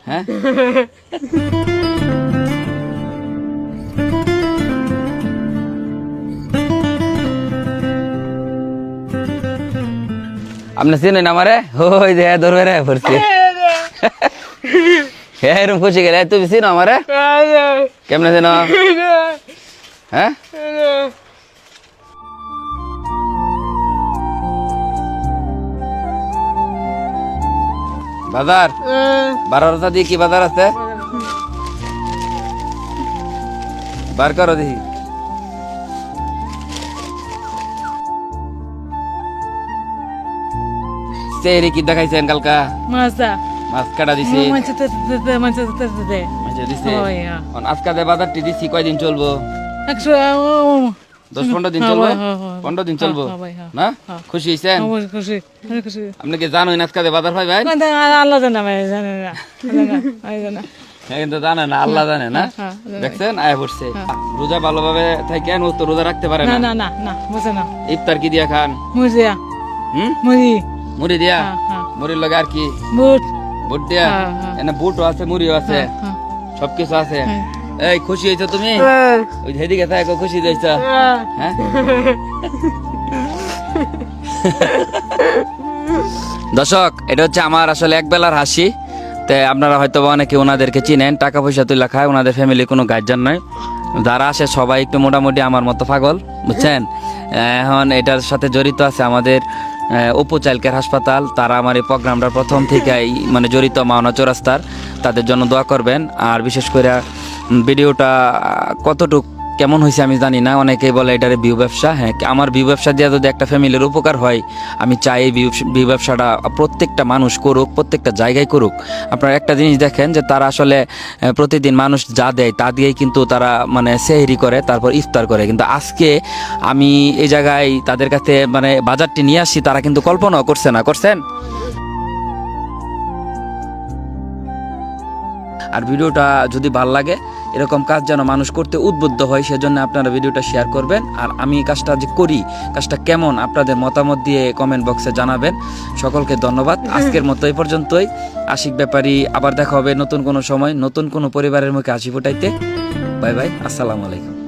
হ্যাঁ আপনি চিনেন আমারে ওই যে ধরবে রে পড়ছি হ্যাঁ এরকম খুশি গেলে তুমি চিনো আমারে কেমনে চিনো হ্যাঁ বাজার 12টা দিয়ে কি বাজার আছে বার করো দেখি সেরি কি দেখাইছেন কালকা মাছ কাটা দিছি দিছে আজকে বাজারটি দিছি কয়দিন চলবো 10-15 দিন চলবো 15 দিন চলবো না খুশি হইছেন আপনি কি জানেন আজকে বাজার পাই ভাই আল্লাহ জানে ভাই জানে না কিন্তু জানে না আল্লাহ জানে না দেখছেন আয় পড়ছে রোজা ভালোভাবে থাকেন ও তো রোজা রাখতে পারে না না না না বুঝে না ইফতার কি দিয়া খান মুজিয়া মুড়ি মুড়ি দিয়া মুড়ির লগে আর কি বুট বুট দিয়া এনে বুটও আছে মুড়িও আছে সবকিছু আছে এই খুশি হইছো তুমি ওই যেদিকে থাকো খুশি হইছো হ্যাঁ দর্শক এটা হচ্ছে আমার আসলে এক বেলার হাসি তে আপনারা হয়তো অনেকে ওনাদেরকে চিনেন টাকা পয়সা তুলে খায় ওনাদের ফ্যামিলি কোনো গার্জিয়ান নয় যারা আসে সবাই একটু মোটামুটি আমার মতো পাগল বুঝছেন এখন এটার সাথে জড়িত আছে আমাদের অপু চাইল্ড কেয়ার হাসপাতাল তারা আমার এই প্রোগ্রামটা প্রথম থেকেই মানে জড়িত মাওনা চৌরাস্তার তাদের জন্য দোয়া করবেন আর বিশেষ করে ভিডিওটা কতটুক কেমন হয়েছে আমি জানি না অনেকেই বলে এটারে ভিউ ব্যবসা হ্যাঁ আমার ভিউ ব্যবসা দিয়ে যদি একটা ফ্যামিলির উপকার হয় আমি চাই এই ভিউ ব্যবসাটা প্রত্যেকটা মানুষ করুক প্রত্যেকটা জায়গায় করুক আপনারা একটা জিনিস দেখেন যে তারা আসলে প্রতিদিন মানুষ যা দেয় তা দিয়েই কিন্তু তারা মানে সেহরি করে তারপর ইফতার করে কিন্তু আজকে আমি এই জায়গায় তাদের কাছে মানে বাজারটি নিয়ে আসছি তারা কিন্তু কল্পনাও করছে না করছেন আর ভিডিওটা যদি ভালো লাগে এরকম কাজ যেন মানুষ করতে উদ্বুদ্ধ হয় সেজন্য আপনারা ভিডিওটা শেয়ার করবেন আর আমি কাজটা যে করি কাজটা কেমন আপনাদের মতামত দিয়ে কমেন্ট বক্সে জানাবেন সকলকে ধন্যবাদ আজকের মতো এই পর্যন্তই আশিক ব্যাপারী আবার দেখা হবে নতুন কোনো সময় নতুন কোনো পরিবারের মুখে হাসি ফোটাইতে বাই বাই আসসালামু আলাইকুম